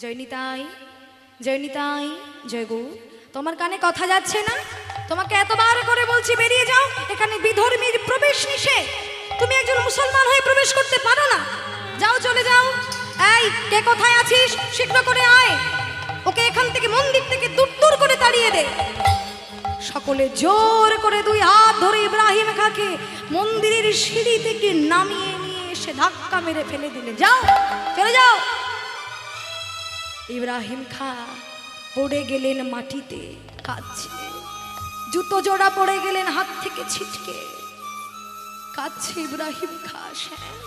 জয়নিতাই জয়নিতাই জয়গু, তোমার কানে কথা যাচ্ছে না? তোমাকে এতবার করে বলছি বেরিয়ে যাও, এখানে বিধর্মীর প্রবেশ নিষেধ। তুমি একজন মুসলমান হয়ে প্রবেশ করতে পারো না। যাও, চলে যাও। এই, কে কোথায় আছিস? শীঘ্র করে আয়, ওকে এখান থেকে মন্দির থেকে দূর দূর করে তাড়িয়ে দে। সকলে জোর করে দুই হাত ধরে ইব্রাহিম খাকে মন্দিরের সিঁড়ি থেকে নামিয়ে নিয়ে এসে ধাক্কা মেরে ফেলে দিলে। যাও, চলে যাও। ইব্রাহিম খা পড়ে গেলেন মাটিতে, কাঁদছে। জুতো জোড়া পড়ে গেলেন হাত থেকে ছিটকে, কাঁদছে ইব্রাহিম খা। শ্যাম,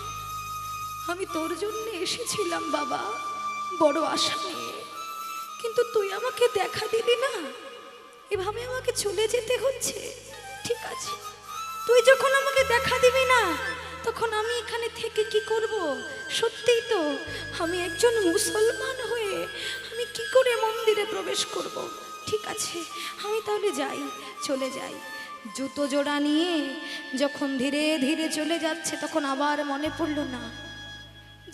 আমি তোর জন্য এসেছিলাম বাবা, বড় আশা নিয়ে, কিন্তু তুই আমাকে দেখা দিলি না, এভাবে আমাকে চলে যেতে হচ্ছে। ঠিক আছে, তুই যখন আমাকে দেখা দিবি না, তখন আমি এখানে থেকে কি করব? সত্যিই তো, আমি একজন মুসলমান হয়ে আমি কি করে মন্দিরে প্রবেশ করব? ঠিক আছে, আমি তাহলে যাই, চলে যাই। জুতো জোড়া নিয়ে যখন ধীরে ধীরে চলে যাচ্ছে, তখন আবার মনে পড়লো না,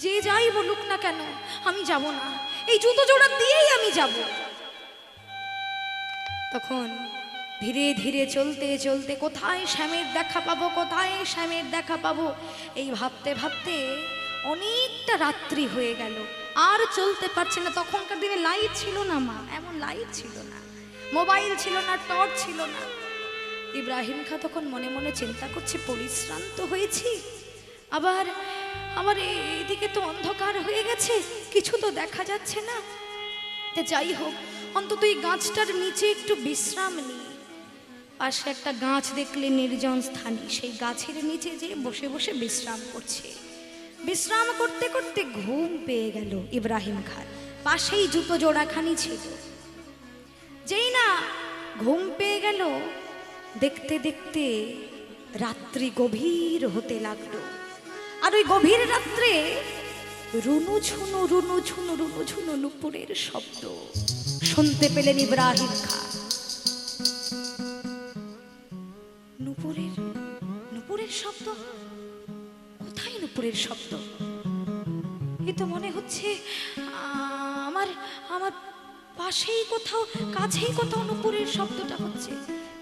যে যাই বলুক না কেন আমি যাব না, এই জুতো জোড়া দিয়েই আমি যাব। তখন ধীরে ধীরে চলতে চলতে কোথায় শ্যামের দেখা পাবো, কোথায় শ্যামের দেখা পাবো, এই ভাবতে ভাবতে অনেকটা রাত্রি হয়ে গেল। আর চলতে পারছে না। তখনকার দিনে লাইট ছিল না মা, এমন লাইট ছিল না, মোবাইল ছিল না, টর্চ ছিল না। ইব্রাহিম খা তখন মনে মনে চিন্তা করছে, পরিশ্রান্ত হয়েছি, আবার আমার এইদিকে তো অন্ধকার হয়ে গেছে, কিছু তো দেখা যাচ্ছে না। যাই হোক, অন্তত এই গাছটার নিচে একটু বিশ্রাম নিই। পাশে একটা গাছ দেখলে নির্জন স্থানে, সেই গাছের নিচে যে বসে বসে বিশ্রাম করছে। বিশ্রাম করতে করতে ঘুম পেয়ে গেল ইব্রাহিম খান। পাশেই জুতো জোড়াখানি ছিল। যেই না ঘুম পেয়ে গেল, দেখতে দেখতে রাত্রি গভীর হতে লাগলো। আর ওই গভীর রাত্রে রুনু ঝুনু রুনু ঝুনু রুনু ঝুনু নুপুরের শব্দ শুনতে পেলেন ইব্রাহিম খান। নুপুরের শব্দ? কোথায় নুপুরের শব্দ? এ তো মনে হচ্ছে আমার আমার পাশেই কোথাও, কাছেই কোথাও নুপুরের শব্দটা হচ্ছে।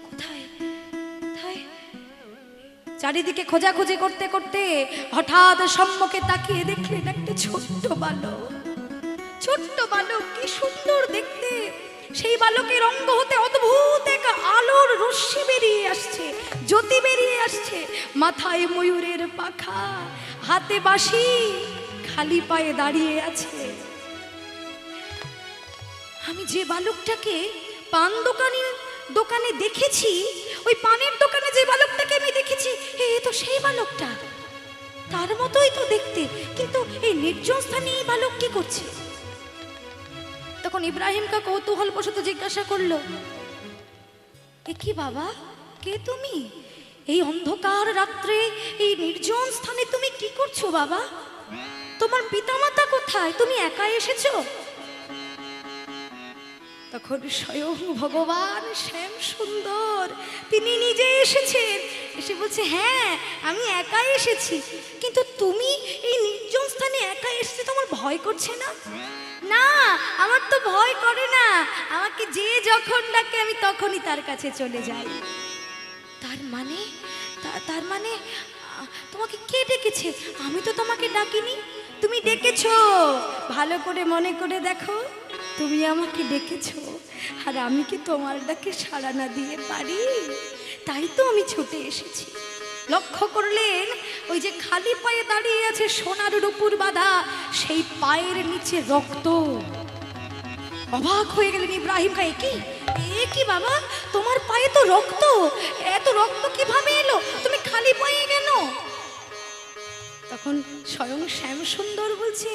কোথায় কোথায়? চারিদিকে খোঁজাখুঁজি করতে করতে হঠাৎ সম্মুখে তাকিয়ে দেখলেন একটা ছোট্ট বালক। ছোট্ট বালক, কি সুন্দর দেখতে! সেই বালকের অঙ্গ হতে অদ্ভুত এক আলোর রশ্মি বেরিয়ে আসছে, জ্যোতি বেরিয়ে আসছে। মাথায় ময়ূরের পাখা, হাতে বাঁশি, খালি পায়ে দাঁড়িয়ে আছে। আমি যে বালকটাকে পান দোকানে দেখেছি, ওই পানের দোকানে যে বালকটাকে আমি দেখেছি, এ তো সেই বালকটা, তার মতোই তো দেখতে, কিন্তু এই নির্জন স্থানে এই বালক কি করছে? তখন ইব্রাহিম কা কৌতূহল বশত জিজ্ঞাসা করলো, এ কি বাবা, কে তুমি? এই অন্ধকার রাত্রে এই নির্জন স্থানে তুমি কি করছো বাবা? তোমার পিতামাতা কোথায়? তুমি একা এসেছো? তখন স্বয়ং ভগবান শ্যাম সুন্দর তিনি নিজে এসেছেন। এসে বলছে, হ্যাঁ আমি একাই এসেছি, কিন্তু তুমি এই নির্জন স্থানে একা এসেছো, তোমার ভয় করছে না? না, আমার তো ভয় করে না, আমাকে যে যখন ডাকে আমি তখনই তার কাছে চলে যাই। তার মানে তোমাকে কে ডেকেছে? আমি তো তোমাকে ডাকিনি। তুমি ডেকেছো, ভালো করে মনে করে দেখো, তুমি আমাকে ডেকেছো, আর আমি কি তোমার ডাকে সাড়া না দিয়ে পারি? তাই তো আমি ছুটে এসেছি। লক্ষ্য করলেন, ওই যে খালি পায়ে দাঁড়িয়ে আছে সোনার রূপুর বাঁধা, সেই পায়ের নিচে রক্ত। অবাক হয়ে গেলেন ইব্রাহিম খান, এ কি বাবা, তোমার পায়ে তো রক্ত, এত রক্ত কিভাবে এলো? তুমি খালি পায়ে কেন? তখন স্বয়ং শ্যাম সুন্দর বলছে,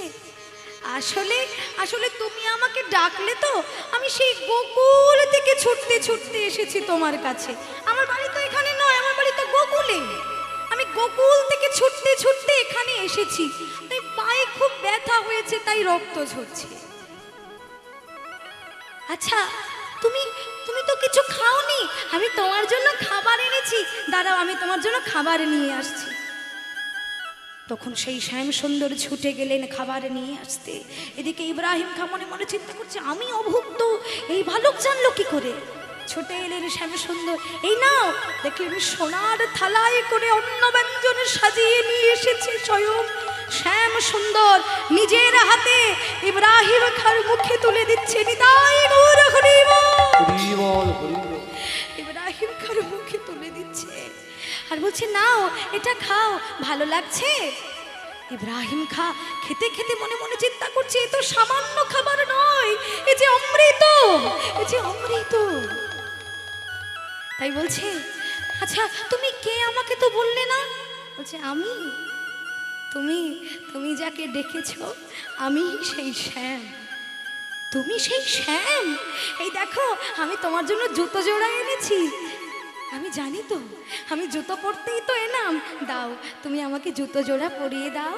আসলে তুমি আমাকে ডাকলে তো, আমি সেই গোকুল থেকে ছুটতে ছুটতে এসেছি তোমার কাছে। আমার বাড়ি তো এখানে নয়, আমার বাড়ি তো গোকুলে। আমি গোকুল থেকে ছুটতে ছুটতে এখানে এসেছি, তাই পায়ে খুব ব্যথা হয়েছে, তাই রক্ত ঝরছে। আচ্ছা, তুমি তো কিছু খাওনি, আমি তোমার জন্য খাবার এনেছি, দাঁড়াও আমি তোমার জন্য খাবার নিয়ে আসছি। তখন সেই শ্যাম সুন্দর ছুটে গেলেন খাবার নিয়ে আসতে। এদিকে ইব্রাহিম খা মনে মনে চিন্তা করছে, আমি অভুক্ত, এই বালক জানলো কি করে? ছুটে এলেন শ্যাম সুন্দর, এই নাও। দেখলেন সোনার থালায় করে অন্ন ব্যঞ্জন সাজিয়ে নিয়ে এসেছে স্বয়ং শ্যাম সুন্দর, নিজের হাতে ইব্রাহিম খার মুখে তুলে দিচ্ছে। নিতাই গৌর হরি বল। ইব্রাহিম খার মুখে তুলে দিচ্ছে আর বলছে, নাও এটা খাও, ভালো লাগছে? ইব্রাহিম খা খেতে খেতে মনে মনে চিন্তা করছে, এ তো সামান্য খাবার নয়, এ যে অমৃত, এ যে অমৃত। তাই বলছে, আচ্ছা তুমি কে, আমাকে তো বললে না? বলছে, আমি, তুমি যাকে ডেকেছ আমি সেই শ্যাম। তুমি সেই শ্যাম? এই দেখো আমি তোমার জন্য জুতো জোড়া এনেছি। আমি জানি তো, আমি জুতো পরতেই তো এলাম, দাও তুমি আমাকে জুতো জোড়া পরিয়ে দাও।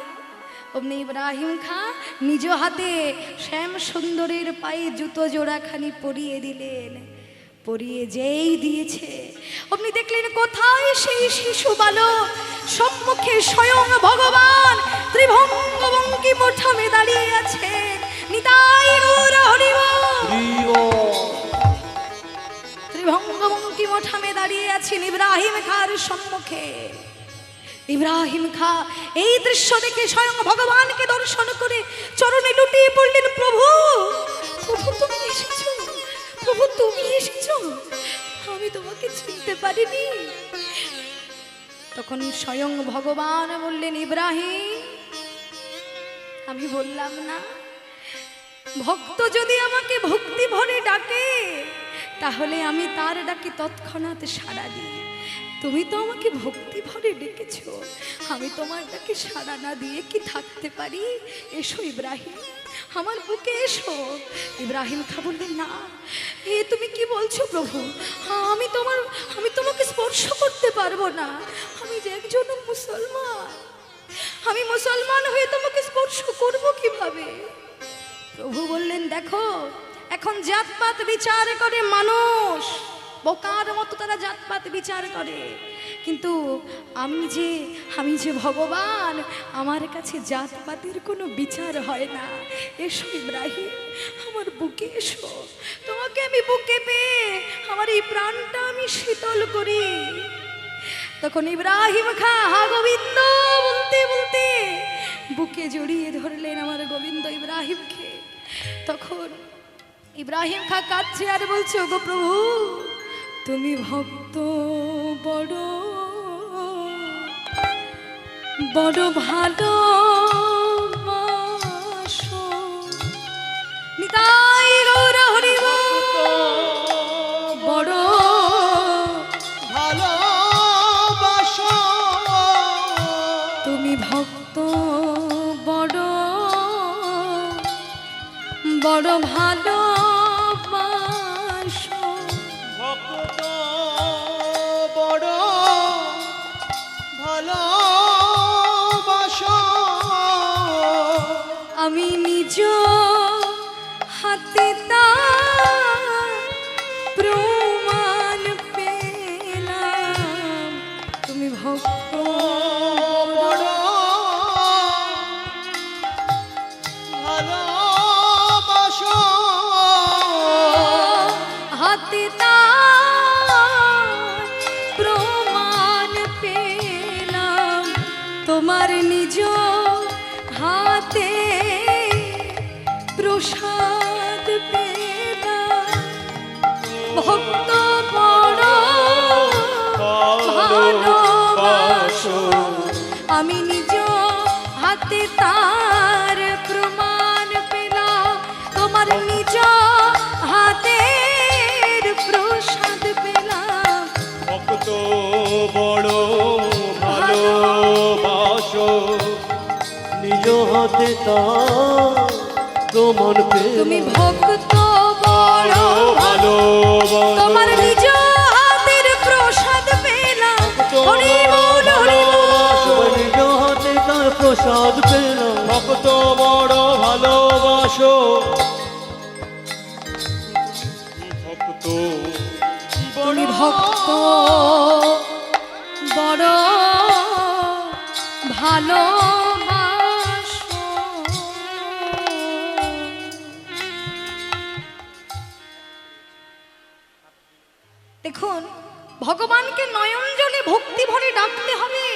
অমনি ইব্রাহিম খা নিজ হাতে শ্যাম সুন্দরের পায়ে জুতো জোড়াখানি পরিয়ে দিলেন। পরিয়ে যেই দিয়েছে অমনি দেখলেন কোথায় সেই শিশু বালক, সম্মুখে স্বয়ং ভগবান ত্রিভঙ্গবঙ্গি মোঠামে দাঁড়িয়ে আছে। নিতাই গৌর হরি বল। ত্রিভঙ্গবঙ্গি মোঠামে দাঁড়িয়ে আছেন ইব্রাহিম খার সম্মুখে। ইব্রাহিম খা এই দৃশ্য দেখে স্বয়ং ভগবানকে দর্শন করে চরণে লুটিয়ে পড়লেন, প্রভু, প্রভু তুমি এসেছো, প্রভু তুমি এসেছো, আমি তোমাকে চিনতে পারিনি। তখন স্বয়ং ভগবান বললেন, ইব্রাহিম আমি বললাম না, ভক্ত যদি আমাকে ভক্তি ভরে ডাকে তাহলে আমি তার ডাকে তৎক্ষণাৎ সাড়া দিই। তুমি তো আমাকে ভক্তি ভরে ডেকেছো, আমি তোমার ডাকে সাড়া না দিয়ে কি থাকতে পারি? এসো ইব্রাহিম, আমার বুকে এসো। ইব্রাহিম খা বললেন, না এ তুমি কি বলছো প্রভু, আমি তোমাকে স্পর্শ করতে পারবো না, আমি যে একজন মুসলমান, আমি মুসলমান হয়ে তোমাকে স্পর্শ করব কিভাবে? প্রভু বললেন, দেখো এখন জাতপাত বিচার করে মানুষ, বোকার মতো তারা জাতপাত বিচার করে, কিন্তু আমি যে ভগবান, আমার কাছে জাতপাতের কোনো বিচার হয় না। এসো ইব্রাহিম, আমার বুকে এসো, তোমাকে আমি বুকে পেয়ে আমার এই প্রাণটা আমি শীতল করি। তখন ইব্রাহিম খা হা গোবিন্দ বলতে বলতে বুকে জড়িয়ে ধরলেন আমার গোবিন্দ ইব্রাহিমকে। তখন ইব্রাহিম খা কাঁদছে আর বলছে, ওগো প্রভু তুমি ভক্ত বড় বড় ভালো নিতাই গৌর হরি বড় ভালোবাসো, তুমি ভক্ত বড় বড় ভালোবাসো, ভক্ত বড় ভালোবাসো, আমি নিজ হাতে তার প্রমাণ পেলাম, তুমি ভক্ত বড় ভালোবাসো, হাতে তার প্রমাণ পেলাম, তোমার নিজ হাতে প্রসাদ পেলাম, ভক্ত বড় ভালোবাসো, আমি নিজ হাতে তার প্রমাণ পেলাম, তোমার নিজ হাতের প্রসাদ পেলাম, ভক্ত বড় ভালোবাসো, নিজ হাতে তার প্রমাণ পেলাম, তুমি ভক্ত বড় ভালোবাসো, তোমার নিজ হাতের প্রসাদ পেলাম, হরি বল হরি বল, নিজ হাতে তার প্রসাদ পেলাম, ভক্ত বড় ভালোবাসো, ভক্ত তুমি ভক্ত বড় ভালো দেখুন, ভগবানকে নয়ন জলে ভক্তি ভরে ডাকতে হবে,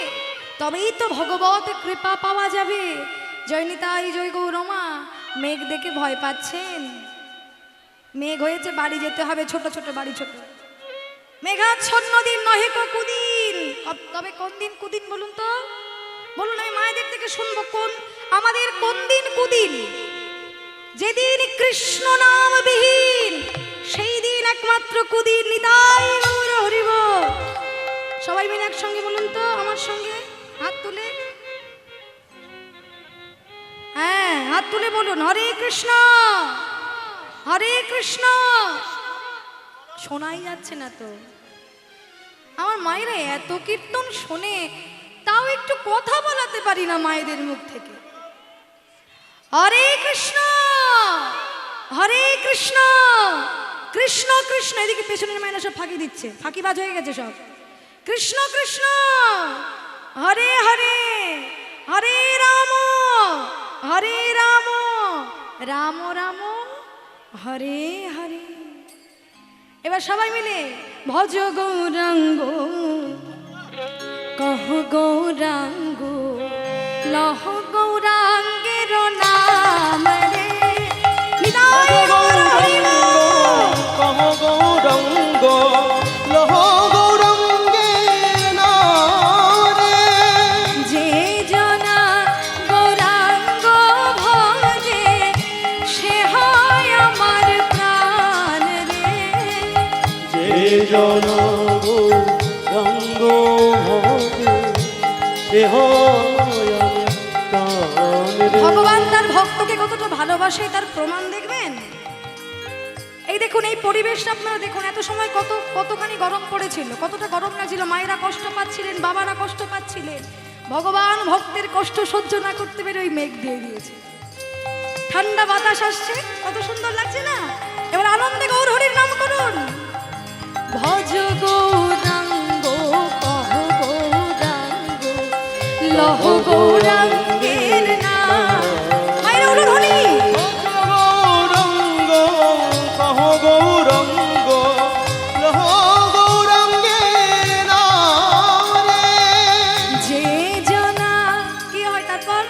তবেই তো ভগবত কৃপা পাওয়া যাবে। জয়নিতাই জয় গৌরমা। মেঘ দেখে ভয় পাচ্ছেন? মেঘ হয়েছে, বাড়ি যেতে হবে, ছোট ছোট বাড়ি, ছোট। মেঘাচ্ছন্ন দিন নহে কো কুদিন। তবে কোন দিন কুদিন বলুন তো? বলুন, আমি মায়েদের থেকে শুনবো কোন আমাদের কোন দিন কুদিন। যেদিন কৃষ্ণ নাম বিহীন সেই দিন একমাত্র কুদিন। নিতাই গৌর হরিব। সবাই মিলে একসঙ্গে বলুন তো আমার সঙ্গে, হাত তুলে। হ্যাঁ, হাত তুলে বলুন, হরে কৃষ্ণ হরে কৃষ্ণ। শোনাই যাচ্ছে না তো। আমার মায়েরা এত কীর্তন শোনে, তাও একটু কথা বলাতে পারি না মায়েদের মুখ থেকে। হরে কৃষ্ণ হরে কৃষ্ণ কৃষ্ণ কৃষ্ণ। এদিকে পেছনের মায়েরা সব ফাঁকি দিচ্ছে, ফাঁকিবাজ হয়ে গেছে সব। কৃষ্ণ কৃষ্ণ হরে হরে হরে রাম হরে রাম রাম রাম হরে হরে। এবার সবাই মিলে ভজ গৌরাঙ্গ কহ গৌরাঙ্গ লহ গৌরাঙ্গের নাম রে। নিতাই গৌর হরিব। কহ গৌরাঙ্গ লহ গৌরাঙ্গের নাম রে। যে জনা গৌরাঙ্গ ভজে সে হয় আমার প্রাণ রে। যে জন গৌরাঙ্গ ভজে সে হয় আমার প্রাণ রে। ভগবান তার ভক্তকে কতটা ভালোবাসে তার প্রমাণ দেখবেন। এই দেখুন, এই পরিবেশটা আপনারা দেখুন, এত সময় কতখানি গরম পড়েছিল, কতটা গরম লাগছিল, মায়েরা কষ্ট পাচ্ছিলেন, বাবারা কষ্ট পাচ্ছিলেন। ভগবান ভক্তের কষ্ট সহ্য না করতে পেরে ওই মেঘ দিয়ে দিয়েছে। ঠান্ডা বাতাস আসছে, কত সুন্দর লাগছে না? এবার আনন্দে গৌর হরির নাম করুন। ভজ গৌরাঙ্গ কহ গৌরাঙ্গ লহ গৌরাঙ্গের নাম। মায়েরা উলুন হরি। গৌরাঙ্গ কহ গৌরাঙ্গ লহ গৌরাঙ্গের নাম রে। যে জনা কি হয় তারপর?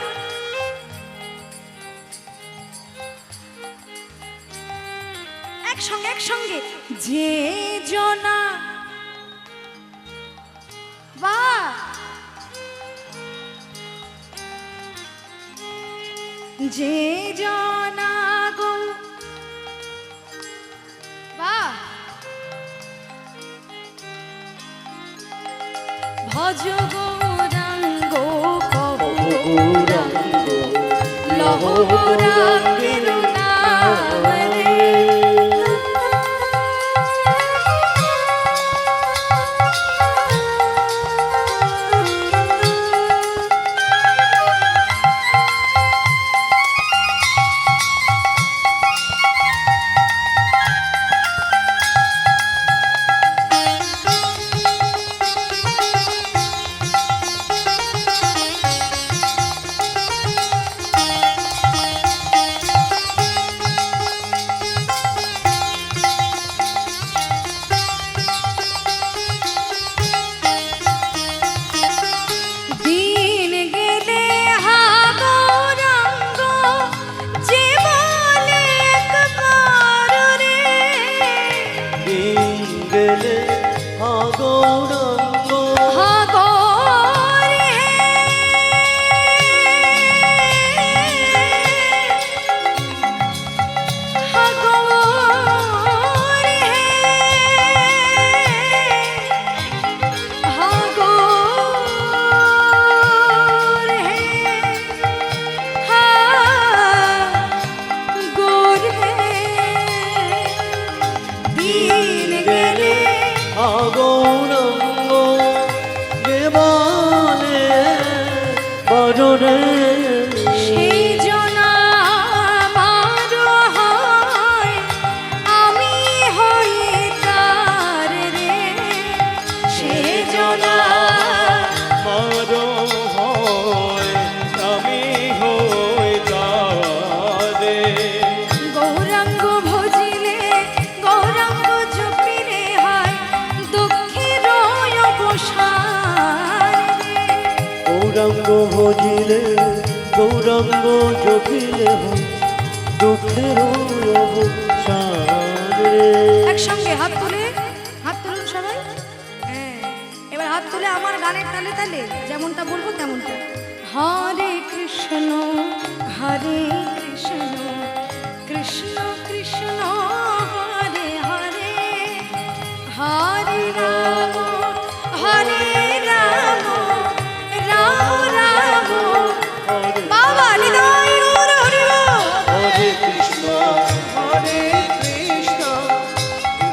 একসঙ্গে একসঙ্গে। যে জনা, বাহ, যে জনা গো, বাহ, ভজ গৌরাঙ্গ কহ গৌরাঙ্গ লহ গৌরাঙ্গের নাম রে। দিন গেলে হা গৌরাঙ্গ যে বলে একবার রে। দিন গেলে হা গৌরাঙ্গ হা গৌর হে, হা গৌর হে, হা গৌর হে, হা গৌর হে। দিন গেলে হা গৌরাঙ্গ দুঃখের অবসান রে। একসঙ্গে হাত তুলুন সবাই। হ্যাঁ, এবার হাত তুলে আমার গানের তালে তালে যেমনটা বলবো তেমনটা। হরে কৃষ্ণ হরে কৃষ্ণ কৃষ্ণ কৃষ্ণ হরে হরে হরে রাম হরে রাম রাম রাম বাবা হৃদয় গৌর হরি বল। হরে কৃষ্ণ হরে কৃষ্ণ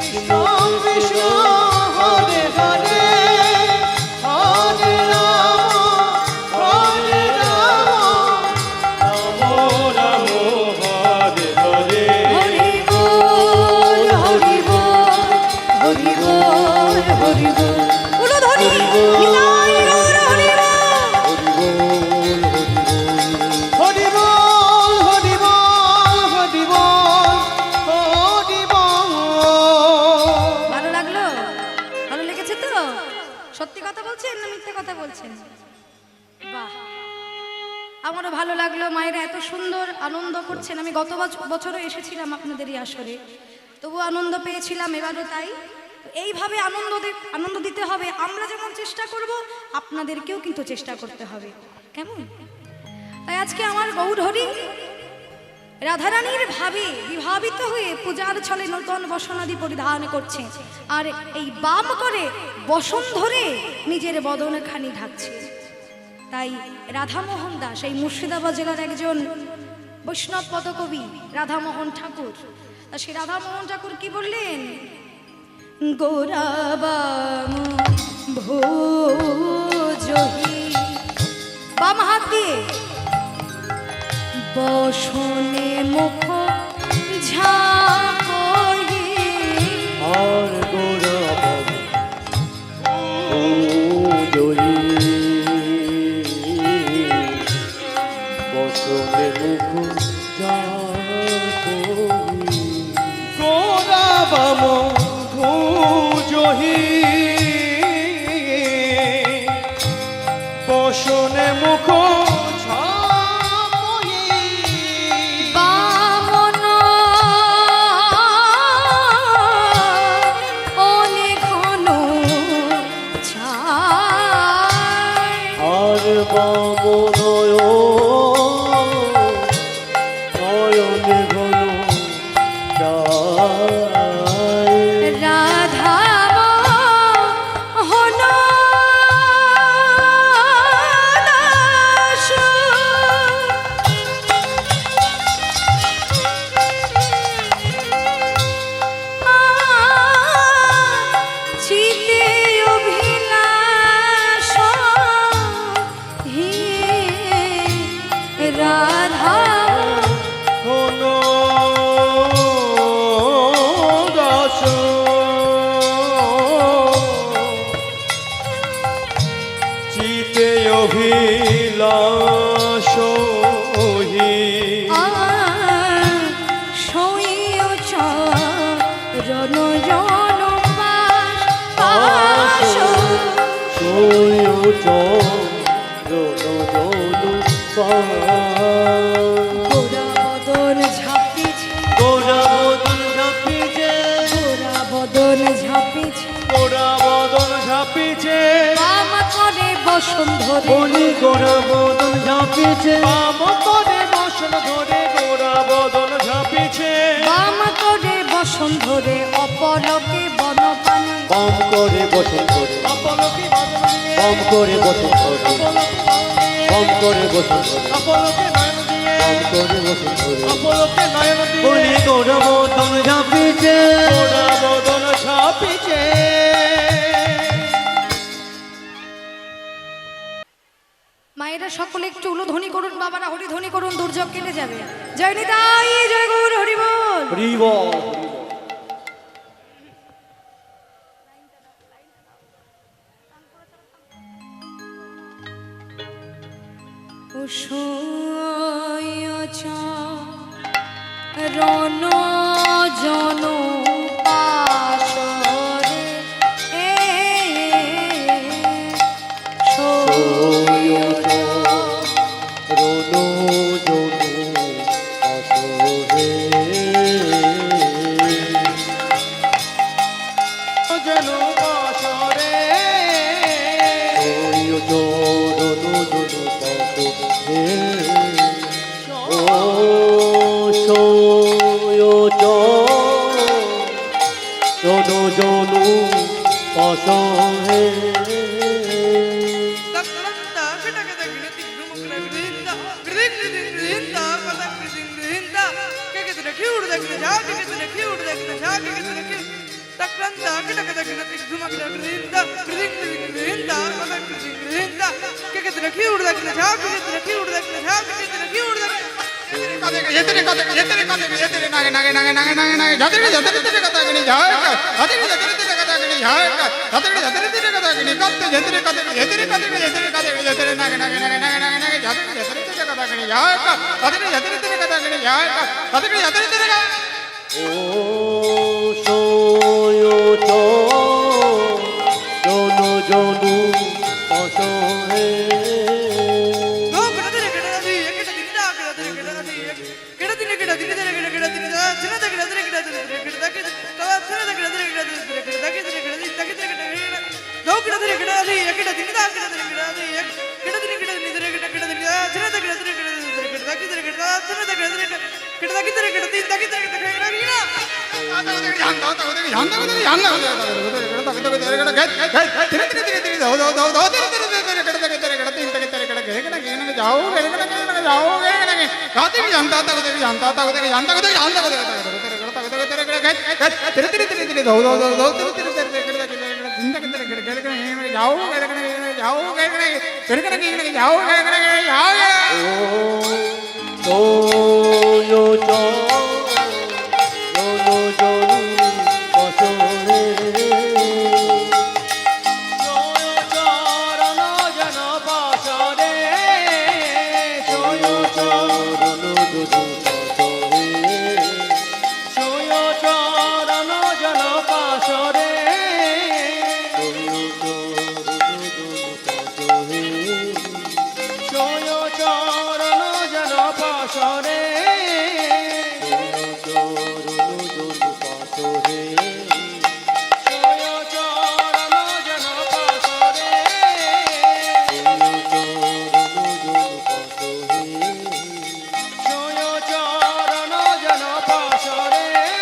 কৃষ্ণ কৃষ্ণ হরে হরে হরে রাম রাম রাম হরে হরে। হরি বল হরি বল হরি বল হরি বল উলুধ্বনি হৃদয় গৌর হরি বল। হরি বল হরি বল হরি বল হরি বল। ভালো লাগলো? ভালো লেগেছে তো? সত্যি কথা বলছেন না মিথ্যে কথা বলছেন? বাহ, আমারও ভালো লাগলো। মায়েরা এত সুন্দর আনন্দ করছেন। আমি গত বছরও এসেছিলাম আপনাদেরই আসরে, তবু আনন্দ পেয়েছিলাম, এবারও তাই। তো এইভাবে আনন্দ দিতে হবে। আমরা যেমন চেষ্টা করব, আপনাদেরকেও কিন্তু চেষ্টা করতে হবে, কেমন? তাই আজকে আমার গৌরহরি রাধারানীর ভাবে বিভাবিত হয়ে পূজার ছলে নূতন বসনাদি পরিধান করছে, আর এই বাম করে বসন ধরে নিজের বদনখানি ঢাকছে। তাই রাধামোহন দাস, এই মুর্শিদাবাদ জেলার একজন বৈষ্ণব পদকবি রাধামোহন ঠাকুর, তা সেই রাধামোহন ঠাকুর কি বললেন? গোরাবাম ভোজহি, বাম হাত দিয়ে বসনে মুখ ঝাঁকহি, আর গোরাবাম জয়ী বসনে মুখ গোরাবাম ভুজহি বসনে মুখ বামন অনে ঘন ছায়, আর বাম নয়নে ঘন চায়। রাধা মোহন দাস, চিতে অভিলাষ হে রাধা ঘন দাস চিতে অভিলাষ হি সইয় চরণ জন পাশ, সইয় চরণ গোরা বদন ঝাঁপিছে, গোরা বদন ঝাঁপিছে গোরা বদন ঝাঁপিছে, গোরা বদন ঝাঁপিছে বাম করে বসন ধরে, বলি গোরা বদন ঝাঁপিছে বাম করে বসন ধরে গোরা বদন ঝাঁপিছে বাম করে বসন ধরে অপলকে বনপানে, বাম করে বসন ধরে আপলকে বাদল দিয়ে বাম করে বসন ধরে বাম করে বসন ধরে আপলকে নয়ন দিয়ে বাম করে বসন ধরে আপলকে নয়ন দিয়ে বলি গোরা বদন ঝাঁপিছে গোরা বদন ছাপিছে। মায়েরা সকলে একটু উলুধ্বনি করুন, বাবারা হরিধ্বনি করুন, দুর্যোগ কেটে যাবে। জয় নিতাই, জয় গৌর হরি বল। হরি বল। রণ জন পাশরে রণ জন আসরে জনু জনু পশহে ও সোয়চ জনু জনু পশহে সোয়চ জনু জনু পশহে সোয়চরণ জন পাশরে সোয়চরণ জনু পশহে সোয়চরণ জন পাশরে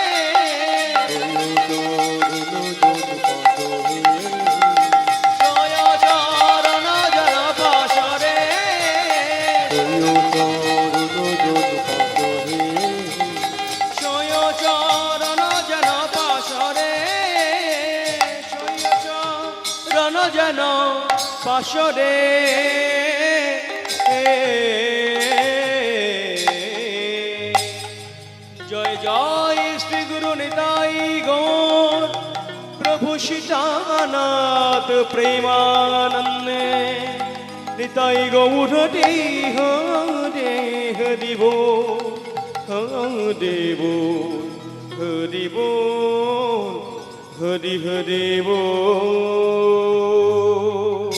সোয়চরণ জন পাশরে জন পাশরে জয় জয় শ্রী গুরু নিতাই গৌর প্রভু সীতানাথ প্রেমানন্দে নিতাই গৌর দেহ দেব দেব হরি হরি বল